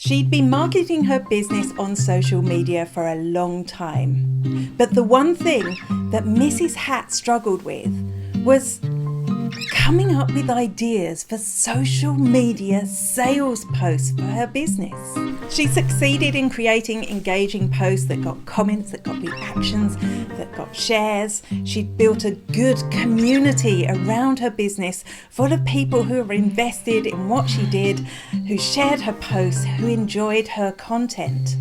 She'd been marketing her business on social media for a long time. But the one thing that Mrs. Hat struggled with was coming up with ideas for social media sales posts for her business. She succeeded in creating engaging posts that got comments, that got reactions, that got shares. She'd built a good community around her business full of people who were invested in what she did, who shared her posts, who enjoyed her content.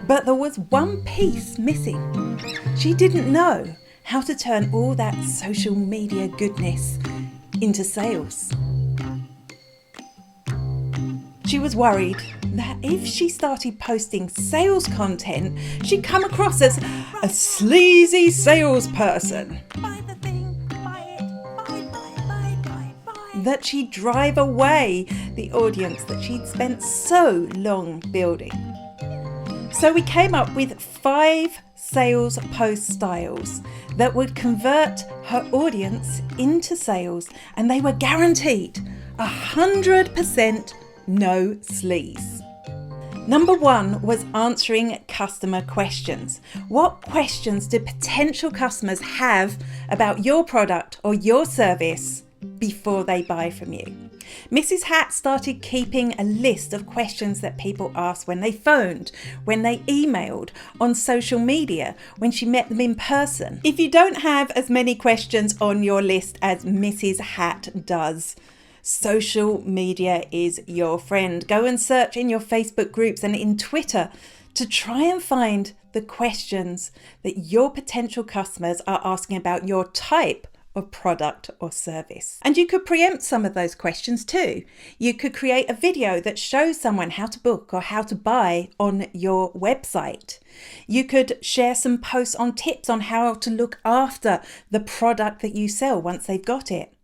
But there was one piece missing. She didn't know how to turn all that social media goodness into sales. She was worried that if she started posting sales content, she'd come across as a sleazy salesperson. That she'd drive away the audience that she'd spent so long building. So we came up with 5 sales post styles that would convert her audience into sales, and they were guaranteed 100% no sleaze. Number 1 was answering customer questions. What questions do potential customers have about your product or your service before they buy from you? Mrs. Hat started keeping a list of questions that people asked when they phoned, when they emailed, on social media, when she met them in person. If you don't have as many questions on your list as Mrs. Hat does, social media is your friend. Go and search in your Facebook groups and in Twitter to try and find the questions that your potential customers are asking about your type of product or service. And you could preempt some of those questions too. You could create a video that shows someone how to book or how to buy on your website. You could share some posts on tips on how to look after the product that you sell once they've got it.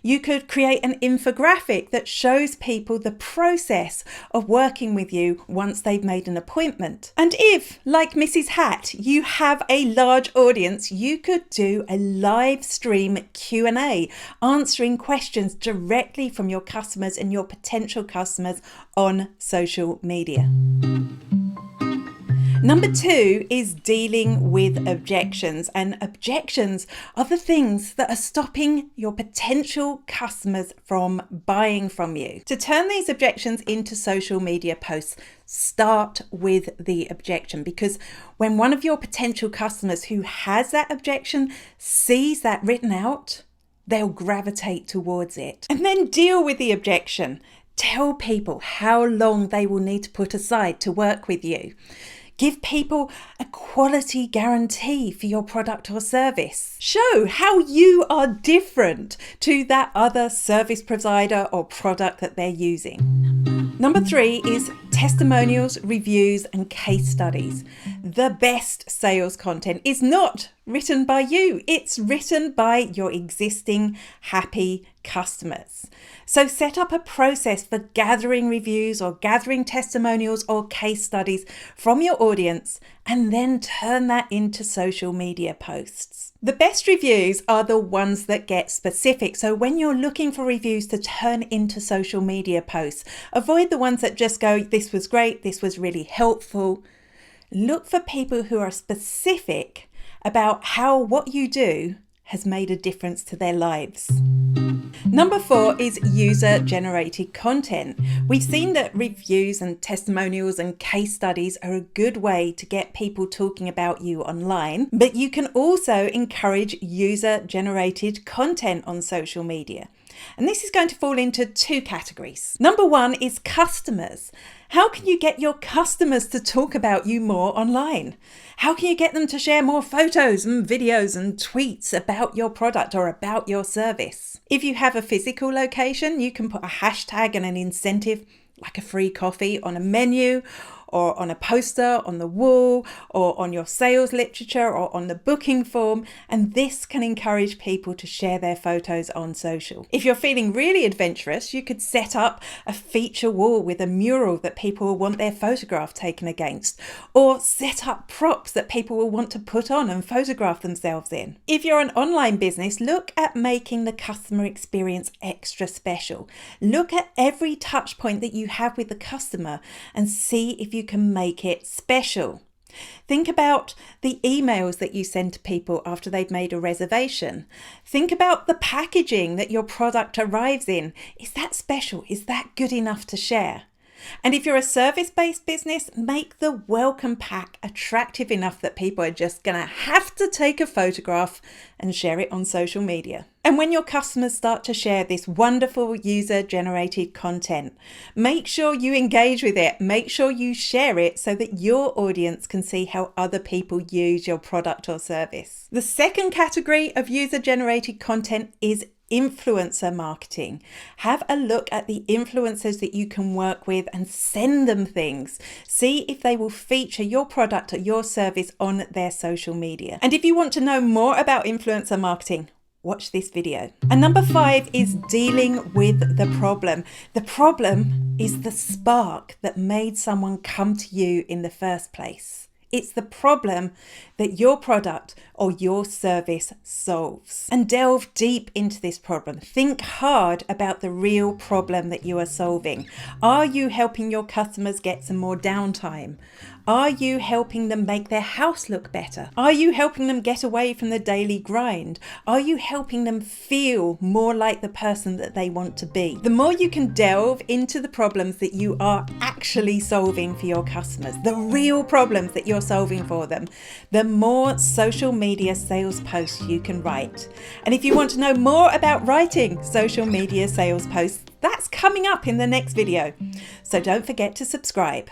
You could create an infographic that shows people the process of working with you once they've made an appointment. And if, like Mrs. Hat, you have a large audience, you could do a live stream Q&A, answering questions directly from your customers and your potential customers on social media. Number 2 is dealing with objections, and objections are the things that are stopping your potential customers from buying from you. To turn these objections into social media posts, start with the objection, because when one of your potential customers who has that objection sees that written out, they'll gravitate towards it. And then deal with the objection. Tell people how long they will need to put aside to work with you. Give people a quality guarantee for your product or service. Show how you are different to that other service provider or product that they're using. Number 3 is testimonials, reviews, and case studies. The best sales content is not written by you. It's written by your existing happy customers. So set up a process for gathering reviews or gathering testimonials or case studies from your audience, and then turn that into social media posts. The best reviews are the ones that get specific. So when you're looking for reviews to turn into social media posts, avoid the ones that just go, "This was great, this was really helpful." Look for people who are specific about how what you do has made a difference to their lives. Number 4 is user-generated content. We've seen that reviews and testimonials and case studies are a good way to get people talking about you online, but you can also encourage user-generated content on social media. And this is going to fall into 2 categories. Number 1 is customers. How can you get your customers to talk about you more online? How can you get them to share more photos and videos and tweets about your product or about your service? If you have a physical location, you can put a hashtag and an incentive like a free coffee on a menu, or on a poster on the wall or on your sales literature or on the booking form, and this can encourage people to share their photos on social. If you're feeling really adventurous, you could set up a feature wall with a mural that people will want their photograph taken against, or set up props that people will want to put on and photograph themselves in. If you're an online business, look at making the customer experience extra special. Look at every touch point that you have with the customer and see if you can make it special. Think about the emails that you send to people after they've made a reservation. Think about the packaging that your product arrives in. Is that special? Is that good enough to share? And if you're a service-based business, make the welcome pack attractive enough that people are just going to have to take a photograph and share it on social media. And when your customers start to share this wonderful user-generated content, make sure you engage with it. Make sure you share it so that your audience can see how other people use your product or service. The second category of user-generated content is influencer marketing. Have a look at the influencers that you can work with and send them things. See if they will feature your product or your service on their social media. And if you want to know more about influencer marketing, watch this video. And number 5 is dealing with the problem. The problem is the spark that made someone come to you in the first place. It's the problem that your product or your service solves. And delve deep into this problem. Think hard about the real problem that you are solving. Are you helping your customers get some more downtime? Are you helping them make their house look better? Are you helping them get away from the daily grind? Are you helping them feel more like the person that they want to be? The more you can delve into the problems that you are actually solving for your customers, the real problems that you're solving for them, the more social media sales posts you can write. And if you want to know more about writing social media sales posts, that's coming up in the next video. So don't forget to subscribe.